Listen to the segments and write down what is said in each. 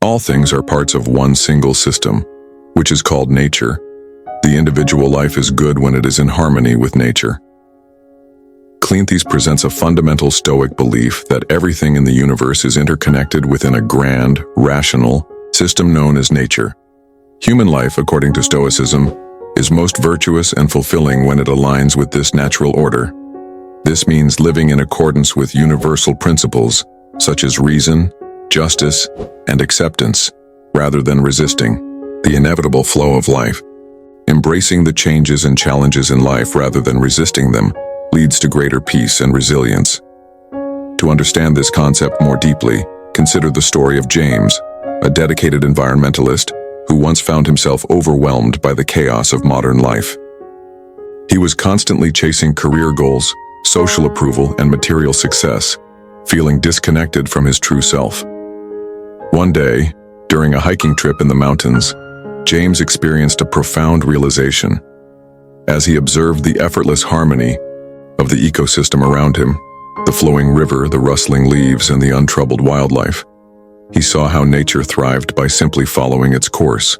All things are parts of one single system, which is called nature. The individual life is good when it is in harmony with nature. Cleanthes presents a fundamental Stoic belief that everything in the universe is interconnected within a grand, rational system known as nature. Human life, according to Stoicism, is most virtuous and fulfilling when it aligns with this natural order. This means living in accordance with universal principles such as reason, justice, and acceptance, rather than resisting the inevitable flow of life. Embracing the changes and challenges in life rather than resisting them leads to greater peace and resilience. To understand this concept more deeply, consider the story of James, a dedicated environmentalist who once found himself overwhelmed by the chaos of modern life. He was constantly chasing career goals, social approval, and material success, feeling disconnected from his true self. One day, during a hiking trip in the mountains, James experienced a profound realization. As he observed the effortless harmony of the ecosystem around him, the flowing river, the rustling leaves, and the untroubled wildlife, he saw how nature thrived by simply following its course.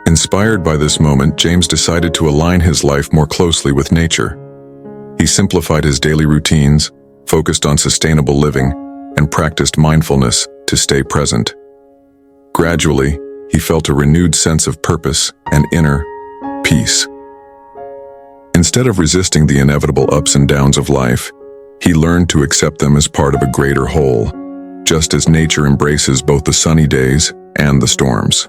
Inspired by this moment, James decided to align his life more closely with nature. He simplified his daily routines, focused on sustainable living, and practiced mindfulness to stay present. Gradually, he felt a renewed sense of purpose and inner peace. Instead of resisting the inevitable ups and downs of life, he learned to accept them as part of a greater whole, just as nature embraces both the sunny days and the storms.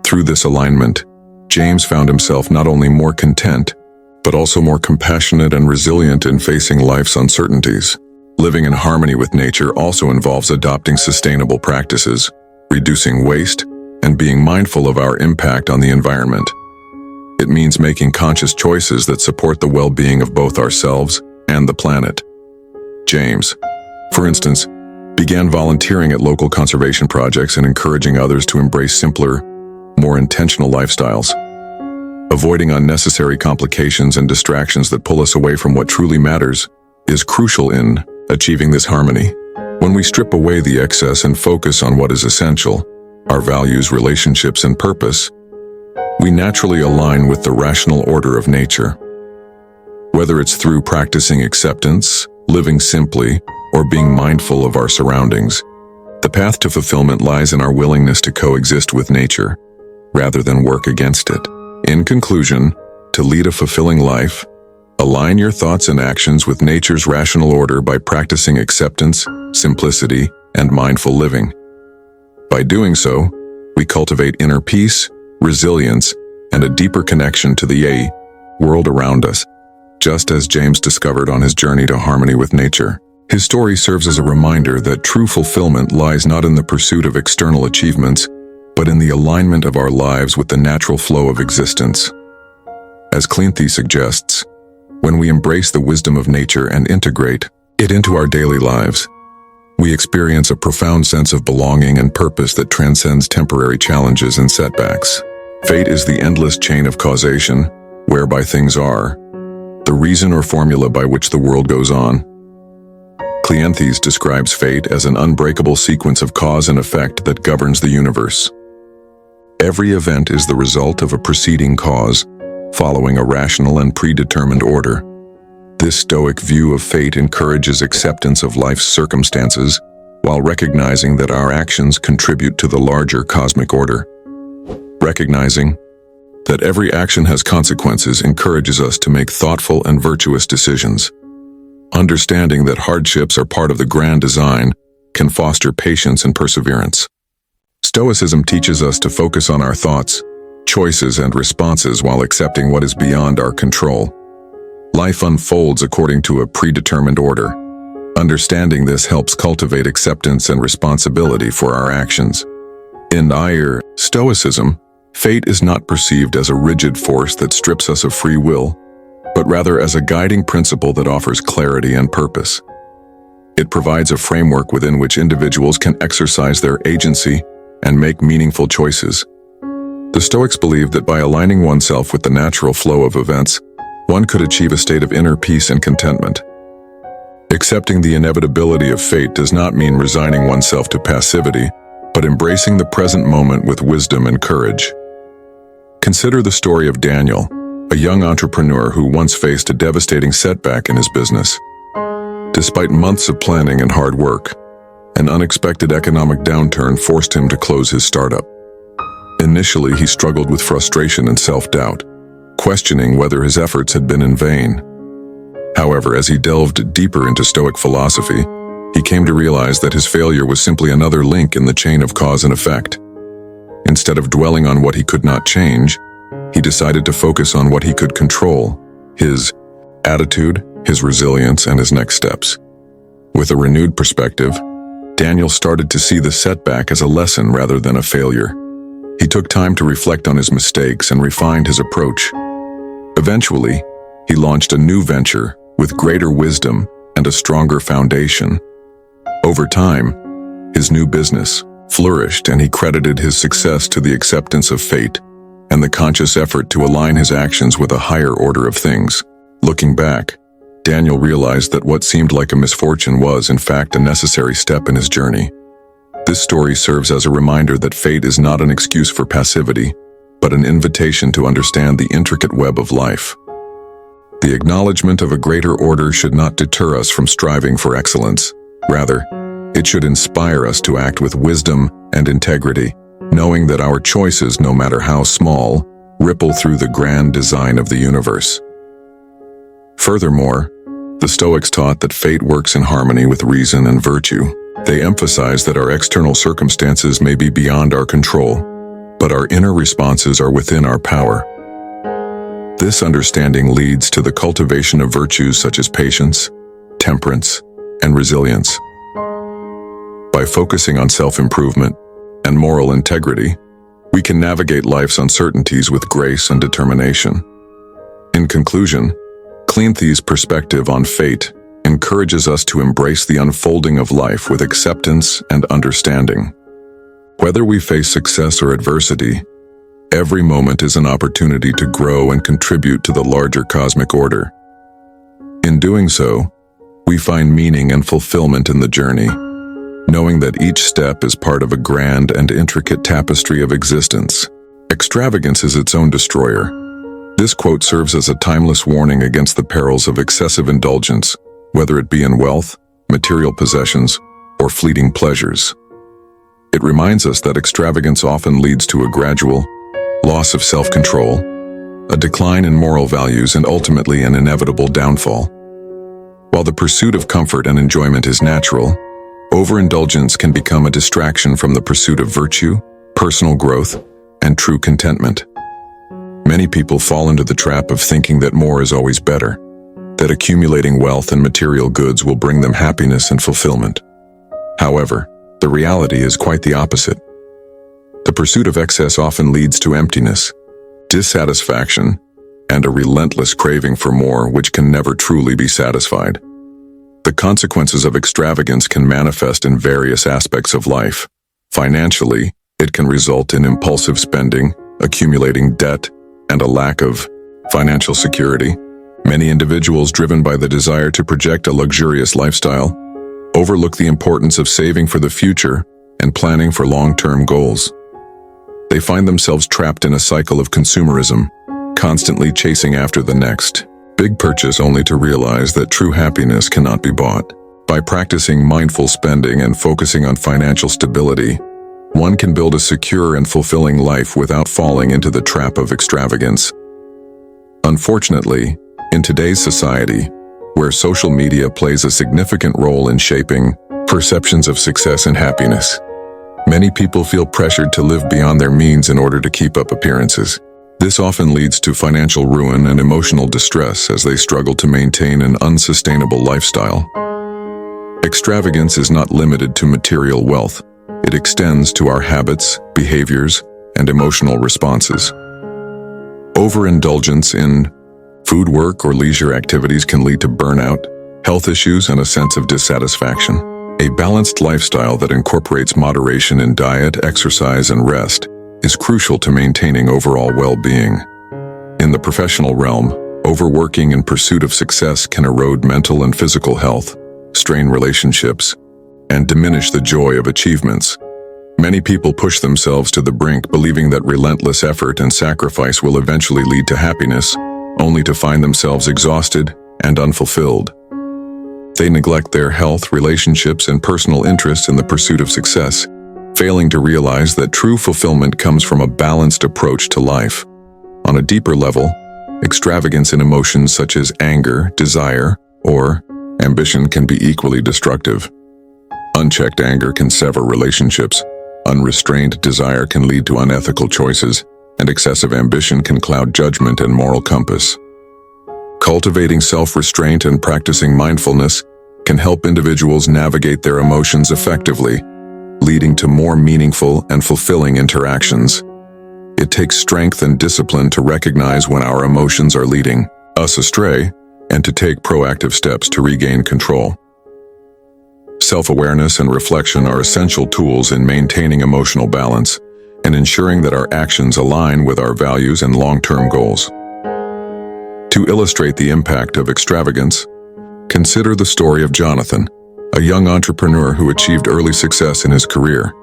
Through this alignment, James found himself not only more content, but also more compassionate and resilient in facing life's uncertainties. Living in harmony with nature also involves adopting sustainable practices, reducing waste, and being mindful of our impact on the environment. It means making conscious choices that support the well-being of both ourselves and the planet. James, for instance, began volunteering at local conservation projects and encouraging others to embrace simpler, more intentional lifestyles. Avoiding unnecessary complications and distractions that pull us away from what truly matters is crucial in achieving this harmony. When we strip away the excess and focus on what is essential, our values, relationships, and purpose, we naturally align with the rational order of nature. Whether it's through practicing acceptance, living simply, or being mindful of our surroundings, the path to fulfillment lies in our willingness to coexist with nature, rather than work against it. In conclusion, to lead a fulfilling life, align your thoughts and actions with nature's rational order by practicing acceptance, simplicity, and mindful living. By doing so, we cultivate inner peace, resilience, and a deeper connection to the world around us, just as James discovered on his journey to harmony with nature. His story serves as a reminder that true fulfillment lies not in the pursuit of external achievements, but in the alignment of our lives with the natural flow of existence. As Cleanthes suggests, when we embrace the wisdom of nature and integrate it into our daily lives, we experience a profound sense of belonging and purpose that transcends temporary challenges and setbacks. Fate is the endless chain of causation, whereby things are, the reason or formula by which the world goes on. Cleanthes describes fate as an unbreakable sequence of cause and effect that governs the universe. Every event is the result of a preceding cause, following a rational and predetermined order. This Stoic view of fate encourages acceptance of life's circumstances, while recognizing that our actions contribute to the larger cosmic order. Recognizing that every action has consequences encourages us to make thoughtful and virtuous decisions. Understanding that hardships are part of the grand design can foster patience and perseverance. Stoicism teaches us to focus on our thoughts, choices, and responses while accepting what is beyond our control. Life unfolds according to a predetermined order. Understanding this helps cultivate acceptance and responsibility for our actions. In Stoicism, fate is not perceived as a rigid force that strips us of free will, but rather as a guiding principle that offers clarity and purpose. It provides a framework within which individuals can exercise their agency and make meaningful choices. The Stoics believe that by aligning oneself with the natural flow of events, one could achieve a state of inner peace and contentment. Accepting the inevitability of fate does not mean resigning oneself to passivity, but embracing the present moment with wisdom and courage. Consider the story of Daniel, a young entrepreneur who once faced a devastating setback in his business. Despite months of planning and hard work, an unexpected economic downturn forced him to close his startup. Initially, he struggled with frustration and self-doubt, questioning whether his efforts had been in vain. However, as he delved deeper into Stoic philosophy, he came to realize that his failure was simply another link in the chain of cause and effect. Instead of dwelling on what he could not change, he decided to focus on what he could control: his attitude, his resilience, and his next steps. With a renewed perspective, Daniel started to see the setback as a lesson rather than a failure. He took time to reflect on his mistakes and refined his approach. Eventually, he launched a new venture with greater wisdom and a stronger foundation. Over time, his new business flourished, and he credited his success to the acceptance of fate and the conscious effort to align his actions with a higher order of things. Looking back, Daniel realized that what seemed like a misfortune was, in fact, a necessary step in his journey. This story serves as a reminder that fate is not an excuse for passivity, but an invitation to understand the intricate web of life. The acknowledgement of a greater order should not deter us from striving for excellence. Rather, it should inspire us to act with wisdom and integrity, knowing that our choices, no matter how small, ripple through the grand design of the universe. Furthermore, the Stoics taught that fate works in harmony with reason and virtue. They emphasize that our external circumstances may be beyond our control, but our inner responses are within our power. This understanding leads to the cultivation of virtues such as patience, temperance, and resilience. By focusing on self-improvement and moral integrity, we can navigate life's uncertainties with grace and determination. In conclusion, Cleanthes's perspective on fate encourages us to embrace the unfolding of life with acceptance and understanding. Whether we face success or adversity, every moment is an opportunity to grow and contribute to the larger cosmic order. In doing so, we find meaning and fulfillment in the journey, knowing that each step is part of a grand and intricate tapestry of existence. Extravagance is its own destroyer. This quote serves as a timeless warning against the perils of excessive indulgence, whether it be in wealth, material possessions, or fleeting pleasures. It reminds us that extravagance often leads to a gradual loss of self-control, a decline in moral values, and ultimately an inevitable downfall. While the pursuit of comfort and enjoyment is natural, overindulgence can become a distraction from the pursuit of virtue, personal growth, and true contentment. Many people fall into the trap of thinking that more is always better, that accumulating wealth and material goods will bring them happiness and fulfillment. However, the reality is quite the opposite. The pursuit of excess often leads to emptiness, dissatisfaction, and a relentless craving for more, which can never truly be satisfied. The consequences of extravagance can manifest in various aspects of life. Financially, it can result in impulsive spending, accumulating debt, and a lack of financial security. Many individuals, driven by the desire to project a luxurious lifestyle, overlook the importance of saving for the future and planning for long-term goals. They find themselves trapped in a cycle of consumerism, constantly chasing after the next big purchase, only to realize that true happiness cannot be bought. By practicing mindful spending and focusing on financial stability, one can build a secure and fulfilling life without falling into the trap of extravagance. Unfortunately, in today's society, where social media plays a significant role in shaping perceptions of success and happiness, many people feel pressured to live beyond their means in order to keep up appearances. This often leads to financial ruin and emotional distress as they struggle to maintain an unsustainable lifestyle. Extravagance is not limited to material wealth. It extends to our habits, behaviors, and emotional responses. Overindulgence in food, work, or leisure activities can lead to burnout, health issues, and a sense of dissatisfaction. A balanced lifestyle that incorporates moderation in diet, exercise, and rest is crucial to maintaining overall well-being. In the professional realm, overworking in pursuit of success can erode mental and physical health, strain relationships, and diminish the joy of achievements. Many people push themselves to the brink, believing that relentless effort and sacrifice will eventually lead to happiness, only to find themselves exhausted and unfulfilled. They neglect their health, relationships, and personal interests in the pursuit of success, failing to realize that true fulfillment comes from a balanced approach to life. On a deeper level, extravagance in emotions such as anger, desire, or ambition can be equally destructive. Unchecked anger can sever relationships, unrestrained desire can lead to unethical choices, and excessive ambition can cloud judgment and moral compass. Cultivating self-restraint and practicing mindfulness can help individuals navigate their emotions effectively, leading to more meaningful and fulfilling interactions. It takes strength and discipline to recognize when our emotions are leading us astray and to take proactive steps to regain control. Self-awareness and reflection are essential tools in maintaining emotional balance and ensuring that our actions align with our values and long-term goals. To illustrate the impact of extravagance, consider the story of Jonathan, a young entrepreneur who achieved early success in his career.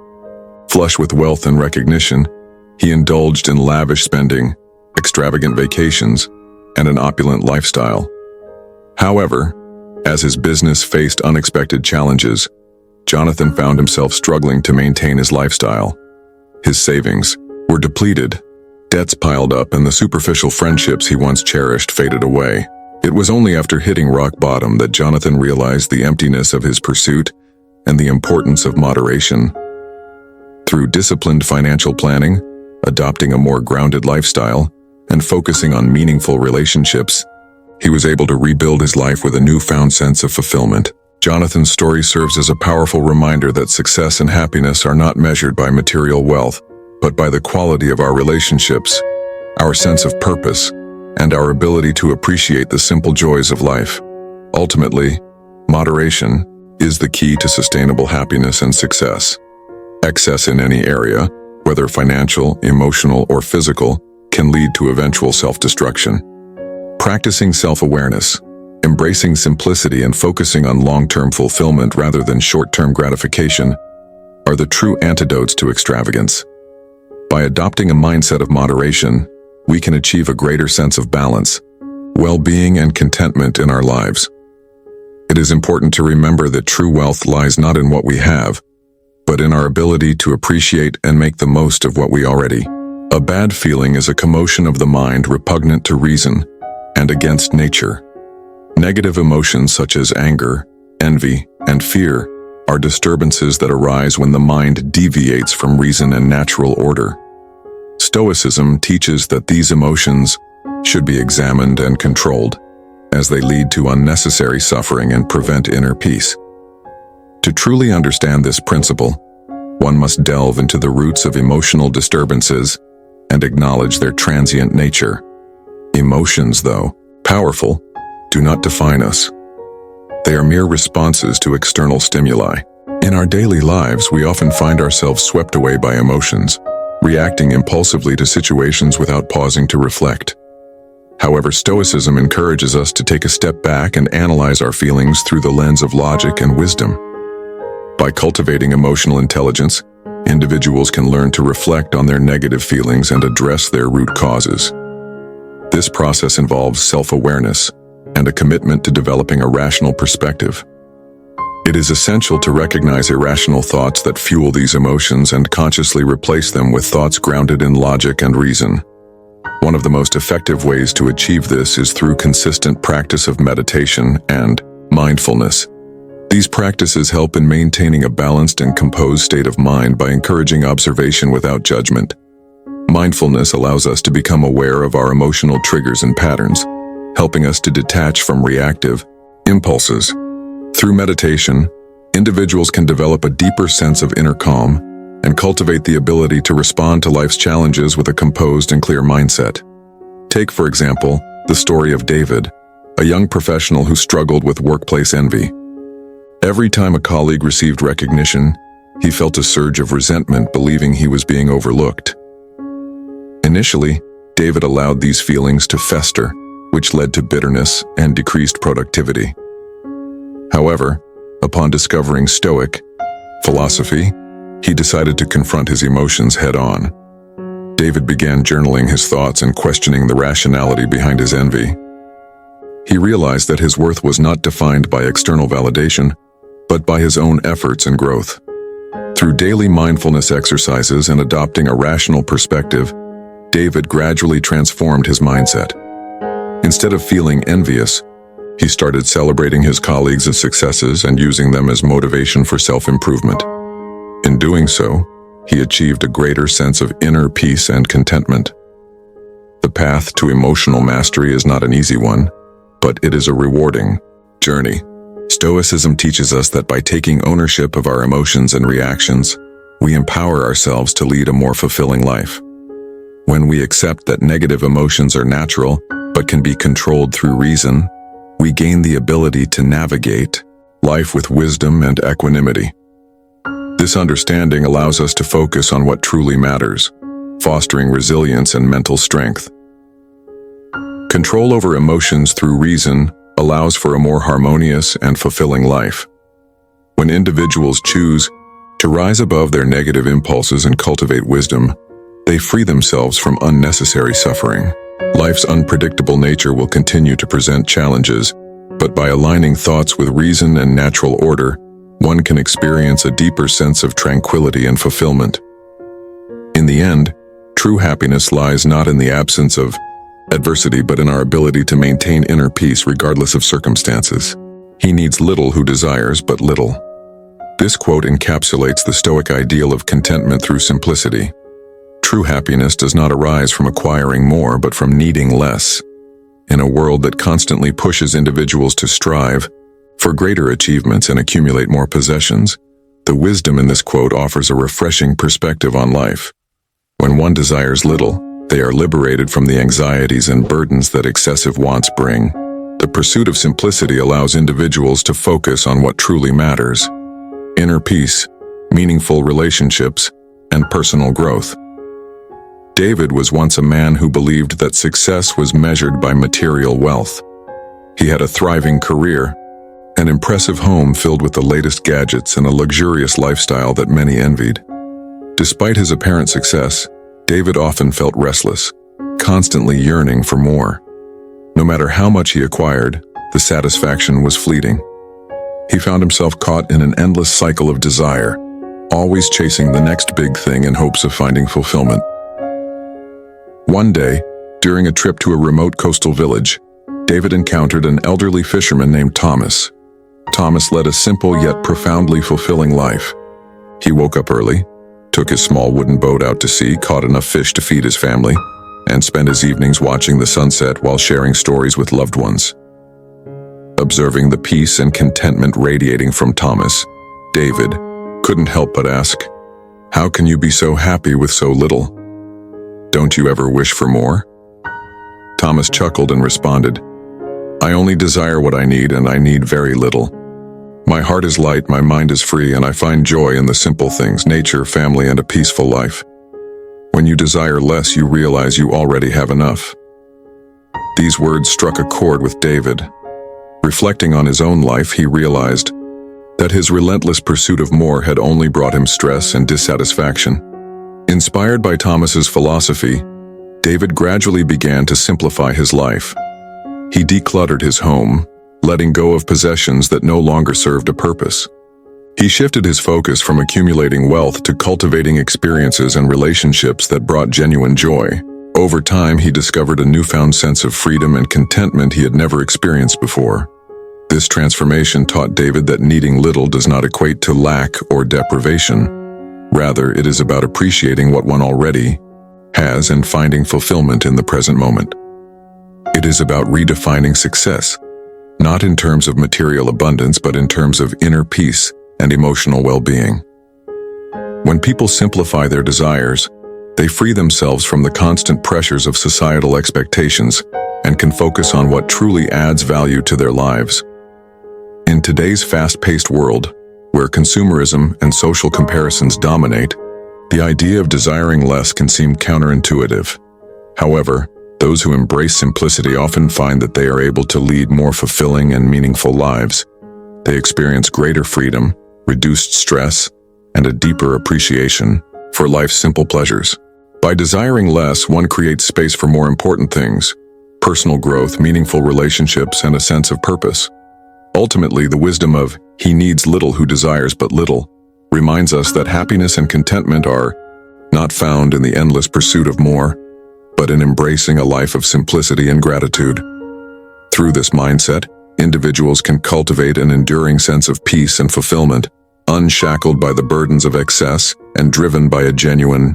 Flush with wealth and recognition, he indulged in lavish spending, extravagant vacations, and an opulent lifestyle. However, as his business faced unexpected challenges, Jonathan found himself struggling to maintain his lifestyle. His savings were depleted, debts piled up, and the superficial friendships he once cherished faded away. It was only after hitting rock bottom that Jonathan realized the emptiness of his pursuit and the importance of moderation. Through disciplined financial planning, adopting a more grounded lifestyle, and focusing on meaningful relationships, he was able to rebuild his life with a newfound sense of fulfillment. Jonathan's story serves as a powerful reminder that success and happiness are not measured by material wealth, but by the quality of our relationships, our sense of purpose, and our ability to appreciate the simple joys of life. Ultimately, moderation is the key to sustainable happiness and success. Excess in any area, whether financial, emotional, or physical, can lead to eventual self-destruction. Practicing self-awareness, embracing simplicity, and focusing on long-term fulfillment rather than short-term gratification are the true antidotes to extravagance. By adopting a mindset of moderation, we can achieve a greater sense of balance, well-being, and contentment in our lives. It is important to remember that true wealth lies not in what we have, but in our ability to appreciate and make the most of what we already. A bad feeling is a commotion of the mind repugnant to reason and against nature. Negative emotions such as anger, envy, and fear are disturbances that arise when the mind deviates from reason and natural order. Stoicism teaches that these emotions should be examined and controlled, as they lead to unnecessary suffering and prevent inner peace. To truly understand this principle, one must delve into the roots of emotional disturbances and acknowledge their transient nature. Emotions, though powerful, do not define us. They are mere responses to external stimuli. In our daily lives, we often find ourselves swept away by emotions, reacting impulsively to situations without pausing to reflect. However, Stoicism encourages us to take a step back and analyze our feelings through the lens of logic and wisdom. By cultivating emotional intelligence, individuals can learn to reflect on their negative feelings and address their root causes. This process involves self-awareness and a commitment to developing a rational perspective. It is essential to recognize irrational thoughts that fuel these emotions and consciously replace them with thoughts grounded in logic and reason. One of the most effective ways to achieve this is through consistent practice of meditation and mindfulness. These practices help in maintaining a balanced and composed state of mind by encouraging observation without judgment. Mindfulness allows us to become aware of our emotional triggers and patterns, helping us to detach from reactive impulses. Through meditation, individuals can develop a deeper sense of inner calm and cultivate the ability to respond to life's challenges with a composed and clear mindset. Take, for example, the story of David, a young professional who struggled with workplace envy. Every time a colleague received recognition, he felt a surge of resentment, believing he was being overlooked. Initially, David allowed these feelings to fester, which led to bitterness and decreased productivity. However, upon discovering Stoic philosophy he decided to confront his emotions head-on. David began journaling his thoughts and questioning the rationality behind his envy. He realized that his worth was not defined by external validation, but by his own efforts and growth. Through daily mindfulness exercises and adopting a rational perspective, David gradually transformed his mindset. Instead of feeling envious, he started celebrating his colleagues' successes and using them as motivation for self-improvement. In doing so, he achieved a greater sense of inner peace and contentment. The path to emotional mastery is not an easy one, but it is a rewarding journey. Stoicism teaches us that by taking ownership of our emotions and reactions, we empower ourselves to lead a more fulfilling life. When we accept that negative emotions are natural but can be controlled through reason, we gain the ability to navigate life with wisdom and equanimity. This understanding allows us to focus on what truly matters, fostering resilience and mental strength. Control over emotions through reason allows for a more harmonious and fulfilling life. When individuals choose to rise above their negative impulses and cultivate wisdom, they free themselves from unnecessary suffering. Life's unpredictable nature will continue to present challenges, but by aligning thoughts with reason and natural order, one can experience a deeper sense of tranquility and fulfillment. In the end, true happiness lies not in the absence of adversity but in our ability to maintain inner peace regardless of circumstances. He needs little who desires but little. This quote encapsulates the Stoic ideal of contentment through simplicity. True happiness does not arise from acquiring more but from needing less. In a world that constantly pushes individuals to strive for greater achievements and accumulate more possessions, the wisdom in this quote offers a refreshing perspective on life. When one desires little, they are liberated from the anxieties and burdens that excessive wants bring. The pursuit of simplicity allows individuals to focus on what truly matters: inner peace, meaningful relationships, and personal growth. David was once a man who believed that success was measured by material wealth. He had a thriving career, an impressive home filled with the latest gadgets, and a luxurious lifestyle that many envied. Despite his apparent success, David often felt restless, constantly yearning for more. No matter how much he acquired, the satisfaction was fleeting. He found himself caught in an endless cycle of desire, always chasing the next big thing in hopes of finding fulfillment. One day, during a trip to a remote coastal village, David encountered an elderly fisherman named Thomas. Thomas led a simple yet profoundly fulfilling life. He woke up early, took his small wooden boat out to sea, caught enough fish to feed his family, and spent his evenings watching the sunset while sharing stories with loved ones. Observing the peace and contentment radiating from Thomas, David couldn't help but ask, "How can you be so happy with so little? Don't you ever wish for more?" Thomas chuckled and responded, "I only desire what I need, and I need very little. My heart is light, my mind is free, and I find joy in the simple things: nature, family, and a peaceful life. When you desire less, you realize you already have enough." These words struck a chord with David. Reflecting on his own life, he realized that his relentless pursuit of more had only brought him stress and dissatisfaction. Inspired by Thomas's philosophy, David gradually began to simplify his life. He decluttered his home, letting go of possessions that no longer served a purpose. He shifted his focus from accumulating wealth to cultivating experiences and relationships that brought genuine joy. Over time, he discovered a newfound sense of freedom and contentment he had never experienced before. This transformation taught David that needing little does not equate to lack or deprivation. Rather, it is about appreciating what one already has and finding fulfillment in the present moment. It is about redefining success, not in terms of material abundance, but in terms of inner peace and emotional well-being. When people simplify their desires, they free themselves from the constant pressures of societal expectations and can focus on what truly adds value to their lives. In today's fast-paced world, where consumerism and social comparisons dominate, the idea of desiring less can seem counterintuitive. However, those who embrace simplicity often find that they are able to lead more fulfilling and meaningful lives. They experience greater freedom, reduced stress, and a deeper appreciation for life's simple pleasures. By desiring less, one creates space for more important things: personal growth, meaningful relationships, and a sense of purpose. Ultimately, the wisdom of "he needs little who desires but little" reminds us that happiness and contentment are not found in the endless pursuit of more, but in embracing a life of simplicity and gratitude. Through this mindset, individuals can cultivate an enduring sense of peace and fulfillment, unshackled by the burdens of excess and driven by a genuine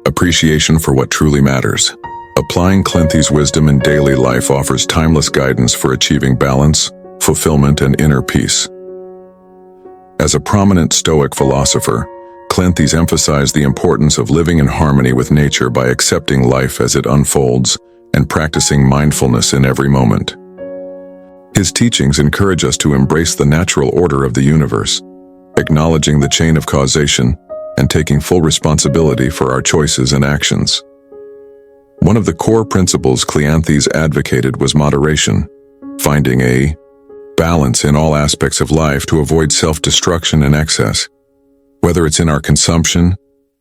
appreciation for what truly matters. Applying Cleanthes's wisdom in daily life offers timeless guidance for achieving balance, fulfillment, and inner peace. As a prominent Stoic philosopher, Cleanthes emphasized the importance of living in harmony with nature by accepting life as it unfolds and practicing mindfulness in every moment. His teachings encourage us to embrace the natural order of the universe, acknowledging the chain of causation and taking full responsibility for our choices and actions. One of the core principles Cleanthes advocated was moderation, finding a balance in all aspects of life to avoid self-destruction and excess. Whether it's in our consumption,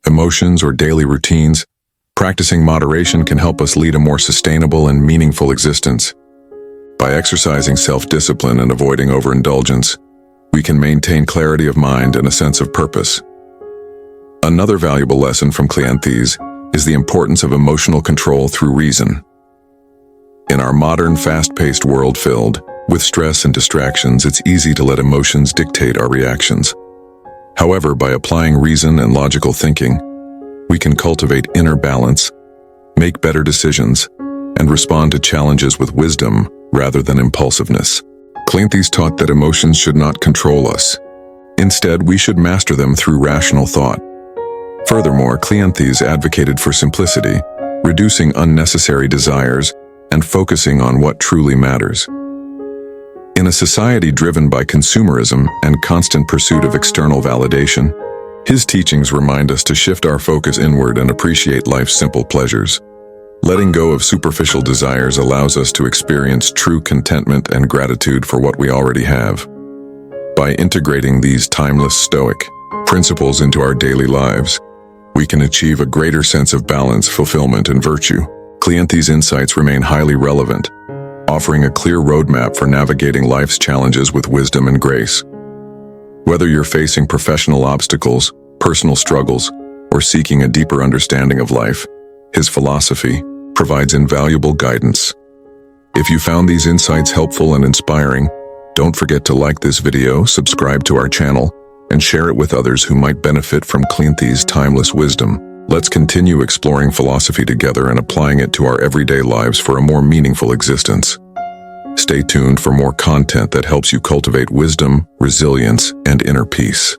emotions, or daily routines, practicing moderation can help us lead a more sustainable and meaningful existence. By exercising self-discipline and avoiding overindulgence, we can maintain clarity of mind and a sense of purpose. Another valuable lesson from Cleanthes is the importance of emotional control through reason. In our modern, fast-paced world filled with stress and distractions, it's easy to let emotions dictate our reactions. However, by applying reason and logical thinking, we can cultivate inner balance, make better decisions, and respond to challenges with wisdom rather than impulsiveness. Cleanthes taught that emotions should not control us. Instead, we should master them through rational thought. Furthermore, Cleanthes advocated for simplicity, reducing unnecessary desires and focusing on what truly matters. In a society driven by consumerism and constant pursuit of external validation, his teachings remind us to shift our focus inward and appreciate life's simple pleasures. Letting go of superficial desires allows us to experience true contentment and gratitude for what we already have. By integrating these timeless Stoic principles into our daily lives, we can achieve a greater sense of balance, fulfillment, and virtue. Cleanthes' insights remain highly relevant, offering a clear roadmap for navigating life's challenges with wisdom and grace. Whether you're facing professional obstacles, personal struggles, or seeking a deeper understanding of life, his philosophy provides invaluable guidance. If you found these insights helpful and inspiring, don't forget to like this video, subscribe to our channel, and share it with others who might benefit from Cleanthes' timeless wisdom. Let's continue exploring philosophy together and applying it to our everyday lives for a more meaningful existence. Stay tuned for more content that helps you cultivate wisdom, resilience, and inner peace.